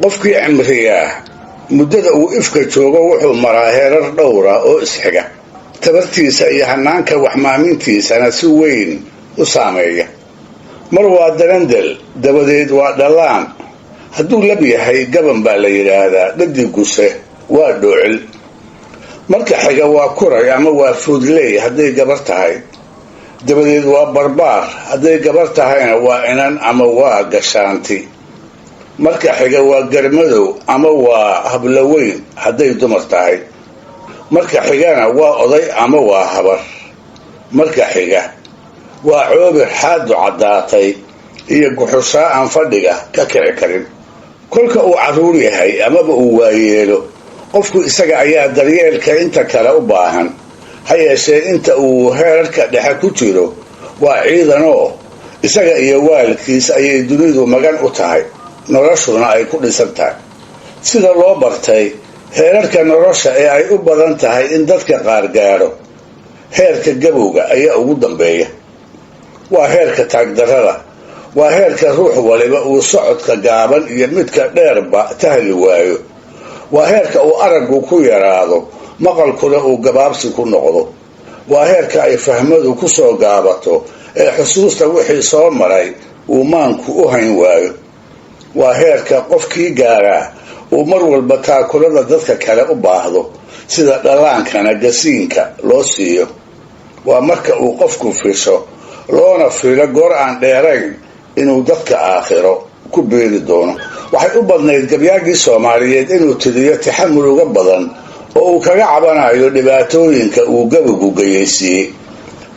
qofkii cimriyaa muddada uu ifka joogo wuxuu maraa heerar dhowra oo isxiga tabartiisa iyo hanaanka waxmaamintiisana si weyn u saameeya. mar waa darandel, dabadeed waa dhallaan. hadduu lab yahay gaban baa la yidhaahdaa, dhadiguse waa dhoocil. marka xiga waa kuray ama waa fuudley hadday gabar tahay, dabadeed waa barbaar, hadday gabar tahayna waa inan ama waa gashaanti. marka xiga waa garmadow ama waa hablaweyn hadday dumar tahay. marka xigana waa oday ama waa habar. marka xiga waa coobir xaadu caddaatay iyo guxushaa aan fadhiga ka kici karin. kolka uu carruur yahay amaba uu waayeelo, qofku isaga ayaa daryeelka inta kale u baahan. ha yeeshee inta uu heerarka dhexe ku jiro waa ciidanoo isaga iyo waalidkiis ayay dunidu magan u tahay, noloshuna ay ku dhisan tahay. sida loo bartay heerarka nolosha ee ay u badan tahay in dadka qaar gaadho, heerka gabowga ayaa ugu dambeeya. waa heerka taagdarrada, waa heerka ruux waliba uu socodka gaaban iyo midka dheerba tahli waayo. waa heerka uu araggu ku yaraado, maqalkuna uu gabaabsi ku noqdo. waa heerka ay fahmadu ku soo gaabato ee xusuusta wixii soo maray uu maanku u hayn waayo. waa heerka qofkii gaaraa uu mar walba taakulada dadka kale u baahdo, sida dhallaankana gasiinka loo siiyo. waa marka uu qofku fisho, loona filo goor aan dheerayn inuu dadka aakhiro ku beeri doono. waxay u badnayd gabyaagii Soomaaliyeed inuu tiriyo taxamul uga badan oo uu kaga cabanayo dhibaatooyinka uu gabowgu geysiiyey.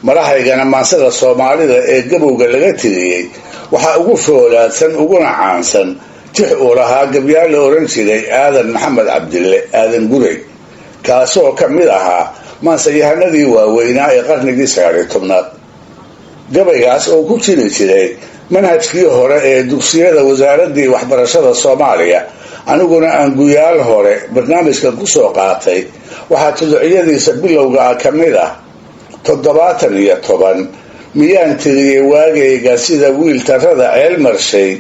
madaxaygana maansada Soomaalida ee gabowga laga tiriyey waxaa ugu foolaadsan uguna caansan tix uu lahaa gabyaal la oran jiray aadan maxamed cabdille aadan gurey, kaasoo ka mid ahaa maansayahanadii waaweynaa ee qarnigii 19aad. gabaygaas oo ku jiri jiray manhajkii hore ee dugsiyada wasaaradii waxbarashada Soomaaliya, aniguna aan guyaal hore barnaamijkan ku soo qaatay. waxaa tuducyadiisa bilowga ka mid ah 7 miyaan tiriyey waagayga sida wiil tarada ceel marshay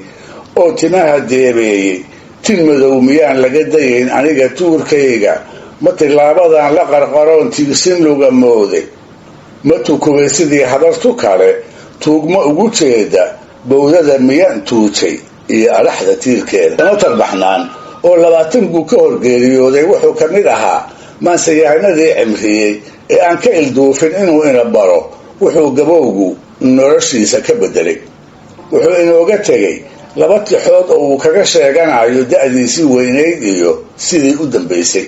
oo timaha deebeeyey, tin madow miyaan laga dayayn aniga tuurkayga, ma tilaabadan la qarqaroon tigsin luga mooday, ma tukubay sidii habartu kale tuugma ugu jeeda, bowdada miyaan tuujay iyo alaxda tiirkeeda. sanatar baxnaan oo 20 buu ka horgeeriyooday wuxuu ka mid ahaa maansayahanadii cimriyey ee aan ka ilduufin inuu ina baro wuxuu gabowgu noloshiisa ka bedelay. wuxuu inooga tegay 2 tixood oo uu kaga sheeganayo da'diisii weynayd iyo sidii u dambaysay.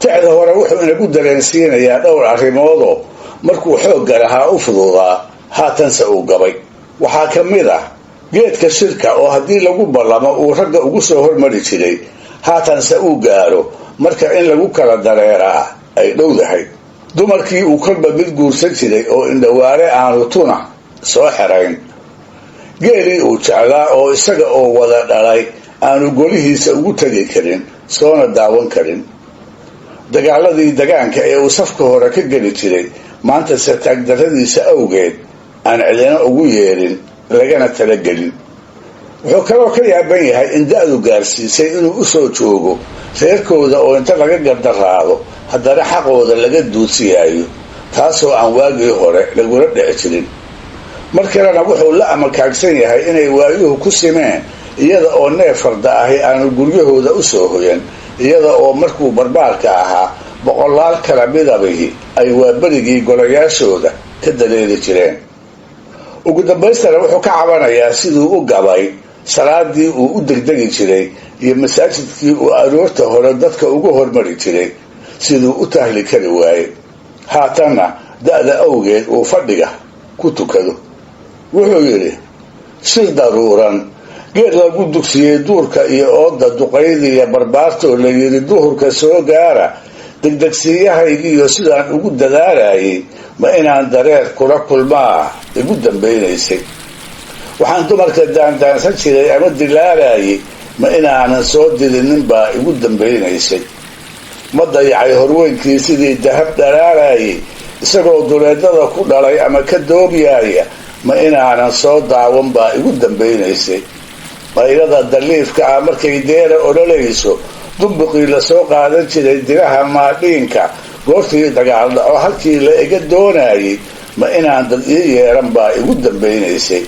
tixda hore wuxuu inagu dareensiinayaa dhowr arrimoodoo markuu xoogga lahaa u fududaa, haatanse uu gabay. waxaa ka mid ah geedka shirka oo haddii lagu ballamo uu ragga ugu soo hormari jiray, haatanse uu gaaro marka in lagu kala dareeraa ay dhowdahay. dumarkii uu kolba mid guursan jiray oo indhawaare aanu tuna soo xerayn. geelii uu jeclaa oo isaga oo wada dhalay aanu golihiisa ugu tegi karin, soona daawan karin. dagaaladii dagaanka ee uu safka hore ka geli jiray, maantase taagdarradiisa awgeed aan cidina ugu yeerin, lagana talagelin. wuxuu kaloo ka yaaban yahay in da'du gaarsiisay inuu u soo joogo reerkooda oo inta laga gardaraado haddana xaqooda laga duudsiyaayo, taasoo aan waagii hore lagula dhici jirin. mar kalena wuxuu la amakaagsan yahay inay waayuhu ku simeen iyada oo neef farda ahi aanu guryahooda u soo hoyan, iyada oo markuu barbaarka ahaa boqolaal kala midabihi ay waaberigii golayaashooda ka dareeri jireen. ugu dambaystana wuxuu ka cabanayaa siduu u gabay salaadii uu u degdegi jiray iyo masaajidkii uu aroorta hore dadka ugu hormari jiray, siduu u tahli kari waayey. haatanna da'da awgeed uu fadhiga ku tukado. wuxuu yidhi, shir daruuran geed lagu dugsiyey duurka iyo ooda duqaydiiyo barbaartoo la yidhi duhurka soo gaara, degdegsiiyahaygiiyo sidaan ugu dadaalayay ma inaan dareer kula kulmaa igu dambaynaysay. waxaan dumarka daandaansan jiray ama dilaalayay ma inaanan soo didinninbaa igu dambaynaysay. ma dayacay horweynkii sidii dahab dhalaalayay, isagoo duleedada ku dhalay ama ka doobyaaya ma inaanan soo daawan baa igu dambaynaysay. qaylada daliifka ah markay deera ololayso dumbuqii lasoo qaadan jiray diraha maadhiinka goortii dagaal dhaco halkii la iga doonayay ma inaan dad ii yeeran baa igu dambaynaysay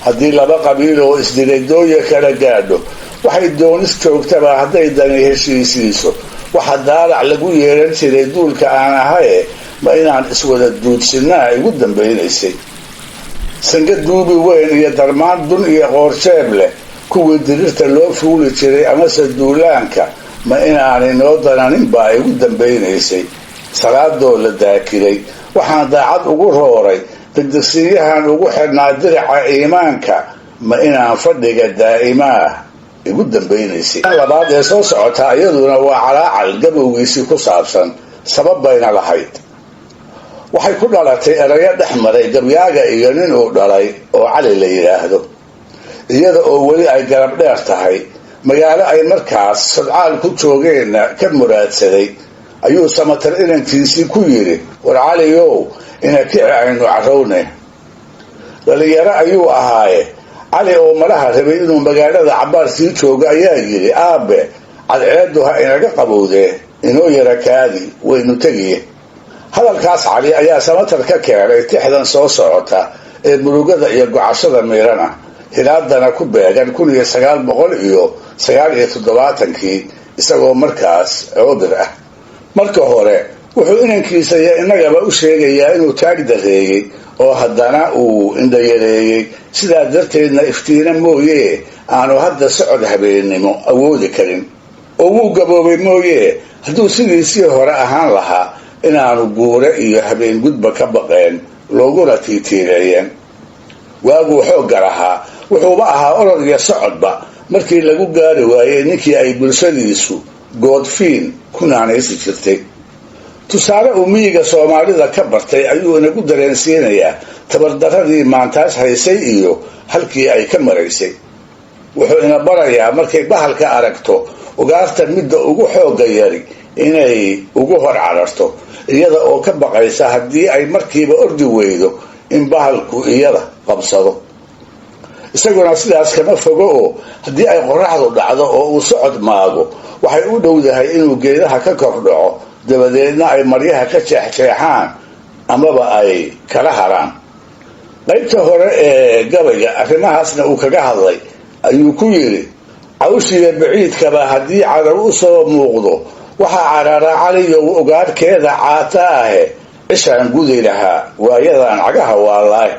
haddii laba qabiil oo isdiradooya kala gaadho waxay doonis joogtaba hadday dani heshiisiiso waxa daalac lagu yeeran jiray duulka aan ahaye ma inaan iswada duudsinaa igu dambaynaysay sanga duubi weyn iyo darmaan dun iyo qoorjeeb leh kuwii dirirta loo fuuli jiray amase duulaanka ma inaanay noo dananin baa igu dambaynaysay salaadoo la daakiray waxaan daacad ugu rooray degdegsiinyahan ugu xidhnaa dirica iimaanka ma inaan fadhiga daa'imaah igu dambaynaysay labaad ee soo socotaa iyaduna waa calaacal gabowgiisii ku saabsan sabab bayna lahayd waxay ku dhalatay erayo dhex maray gabyaaga iyo nin uu dhalay oo cali la yidhaahdo iyada oo weli ay garab dheer tahay magaalo ay markaas sadcaal ku joogeenna ka muraadsaday ayuu samatar inankiisii ku yidhi war caliyow ina kici aynu carowne dhalinyaro ayuu ahaaye cali oo malaha rabay inuu magaalada cabbaar sii joogo ayaa yidhi aabe cadceedu ha inaga qabowdee inoo yara kaadi waynu tegiye hadalkaas cali ayaa samatar ka keenay tixdan soo socota ee murugada iyo gocashada miirana hilaadana ku beegan 1979 isagoo markaas coodir ah marka hore wuxuu inankiisa iyo innagaba u sheegayaa inuu taag dareeyey oo haddana uu indhayareeyey sidaa darteedna iftiina mooye aanu hadda socod habeennimo awoodi karin oo wuu gaboobay mooye hadduu sidiisii hore ahaan lahaa inaanu guure iyo habeen gudba ka baqeen looguna tiitiireeyeen waaguu xoogga lahaa wuxuuba ahaa orod iyo socodba markii lagu gaari waayey ninkii ay bulshadiisu goodfiin ku naanaysi jirtay tusaale uu miyiga soomaalida ka bartay ayuu inagu dareensiinayaa tabardaradii maantaas haysay iyo halkii ay ka maraysay wuxuu ina barayaa markay bahalka aragto ugaarta midda ugu xoogga yari inay ugu hor cararto iyada oo ka baqaysa haddii ay markiiba ordi weydo in bahalku iyada qabsado isaguna sidaas kama fogo oo haddii ay qorraxdu dhacdo oo uu socod maago waxay u dhowdahay inuu geedaha ka kor dhaco dabadeedna ay maryaha ka jeexjeexaan amaba ay kala haraan qaybta hore ee gabayga arrimahaasna uu kaga hadlay ayuu ku yidhi cawshiga baciidkaba haddii cadar u soo muuqdo waxaa cararaa caliyow ugaadhkeeda caata ahe cishaan gudi lahaa waayadan cagaha waalaay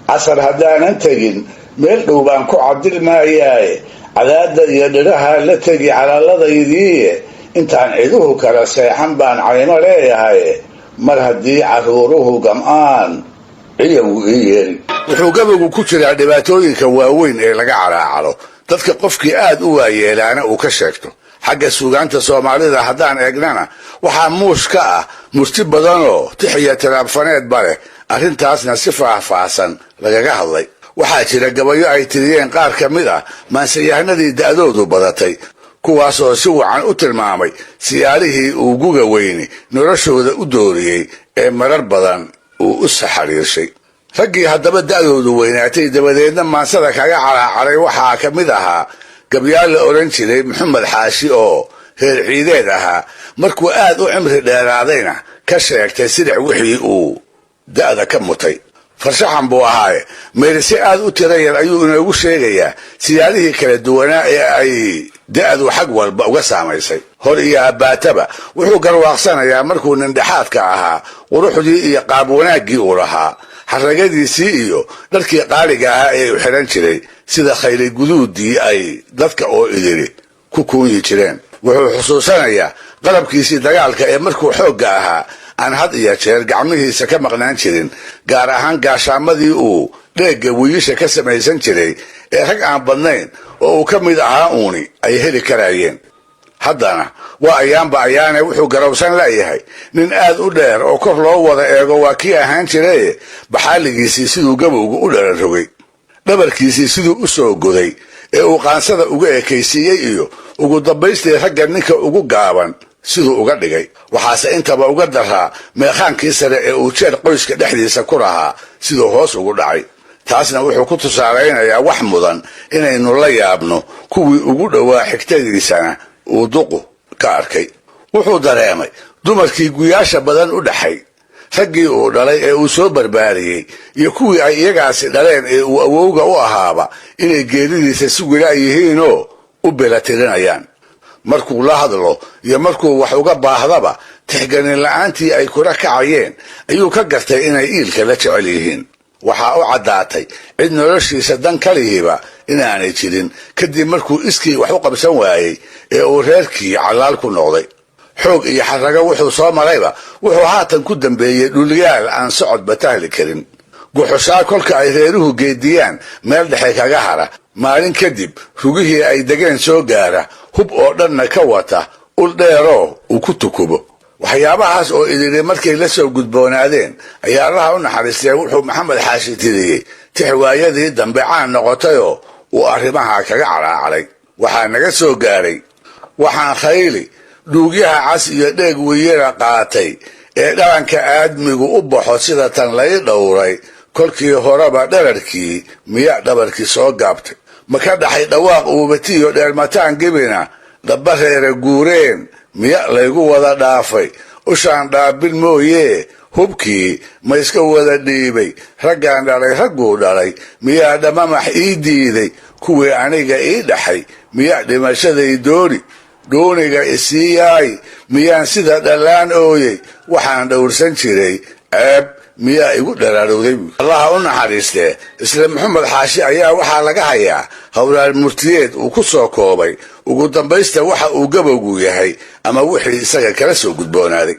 casar haddaanan tegin meel dhow baan ku cabdil maayaaye cadaada iyo dhiraha la tegi calaaladaydiiye intaan ciduhu kala seexan baan caymo leeyahay mar haddii caruuruhu gam'aan ciyawu ii yeeri wuxuu gabaygu ku jiraa dhibaatooyinka waaweyn ee laga calaacalo dadka qofkii aad u waayeelaana uu ka sheegto xagga suugaanta soomaalida haddaan eegnana waxaa muush ka ah murti badanoo tix iyo tiraabfaneedba leh arrintaasna si faahfaahsan lagaga hadlay waxaa jira gabayo ay tiriyeen qaar ka mid ah maansayahanadii da'doodu badatay kuwaasoo si wacan u tilmaamay siyaalihii uu guga weyni noloshooda u dooriyey ee marar badan uu u saxariirshay raggii haddaba da'doodu weynaatay dabadeedna maansada kaga calaacaray waxaa ka mid ahaa gabyaal la odhan jiray maxamed xaashi oo reer ciideed ahaa markuu aad u cimri dheeraadayna ka sheegtay sidac wixii uu da'da ka mutay farshaxan buu ahaaye meerise aad u tira yar ayuu inoogu sheegayaa siyaalihii kala duwanaa ee ay da'du xag walba uga saamaysay hor iyo abbaataba wuxuu garwaaqsanayaa markuu nindhexaadka ahaa quruxdii iyo qaab wanaaggii uu lahaa xaragadiisii iyo dharkii qaaliga ahaa ee u xidhan jiray sida khayli guduudii ay dadka oo idiri ku kuunyi jireen wuxuu xusuusanayaa qalabkiisii dagaalka ee markuu xoogga ahaa aan had iyo jeer gacmihiisa ka maqnaan jirin gaar ahaan gaashaamadii uu dheegga wiiisha ka samaysan jiray ee rag aan badnayn oo uu ka mid ahaa uuni ay heli karayeen haddana waa ayaanba ayaane wuxuu garowsan leeyahay nin aad u dheer oo kor loo wada eego waa kii ahaan jiraye baxaaligiisii siduu gabowgu u dhararogay dhabarkiisii siduu u soo goday ee uu qaansada uga ekaysiiyey iyo ugu dambaystii ragga ninka ugu gaaban siduu uga dhigay waxaase intaba uga daraa meekhaankii sare ee uu jeer qoyska dhexdiisa ku lahaa siduu hoos ugu dhacay taasna wuxuu ku tusaalaynayaa wax mudan inaynu la yaabno kuwii ugu dhowaa xigtadiisana uu duqu ka arkay. wuxuu dareemay dumarkii guyaasha badan u dhaxay, raggii uu dhalay ee uu soo barbaariyey iyo kuwii ay iyagaasi dhaleen ee uu awowga u ahaaba inay geeridiisa si wila yihiinoo u belatirinayaan. markuu la hadlo iyo markuu wax uga baahdaba tixganin la'aantii ay kula kacayeen ayuu ka gartay inay iilka la jecel yihiin. waxaa u caddaatay cid noloshiisa dan kalihiiba inaanay jirin kadib markuu iskii wax u qabsan waayey ee uu reerkii callaal ku noqday. xoog iyo xarrago wuxuu soo marayba wuxuu haatan ku dambeeyey dhulyaal aan socodba tahli karin. guxushaa kolka ay reeruhu geediyaan meel dhexe kaga hara, maalin kadib rugihii ay degeen soo gaara, hub oo dhanna ka wata, ul dheeroo uu ku tukubo. waxyaabahaas oo idiri markay la soo gudboonaadeen ayaa allaha u naxariistay wuxuu maxamed xaashi tiriyey tixwaayadii dambe caan noqotayoo uu arrimaha kaga calaacalay. waxaa naga soo gaaray: waxaan khayli dhuugyaha cas iyo dheeg weyara qaatay ee dhalanka aadmigu u baxo sida tan lay dhowray, kolkii horeba dherarkii miya dhabarkii soo gaabtay. ma ka dhaxay dhawaaq uubatiyo dheermataan gebina, dhaba reere guureen miya laygu wada dhaafay, ushaan dhaabil mooyee hubkii ma iska wada dhiibay, raggaan dhalay ragguu dhalay miyaa dhamamax ii diiday, kuwii aniga ii dhaxay miya dhimashaday dooniga isii yaay, miyaan sida dhallaan ooyey, waxaan dhowrsan jiray ceeb miyaa igu dharaarowday. allaha u naxariistee isla maxamed xaashi ayaa waxaa laga hayaa howlaal murtiyeed uu ku soo koobay ugu dambaysta waxa uu gabowgu yahay ama wixii isaga kala soo gudboonaaday.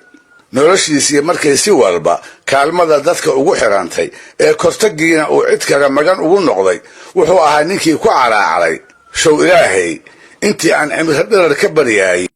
noloshiisii markay si walba kaalmada dadka ugu xirantay ee kortagiina uu cid kale magan ugu noqday, wuxuu ahaa ninkii ku calaacalay: show ilaahay intii aan cimri dherer ka baryaayay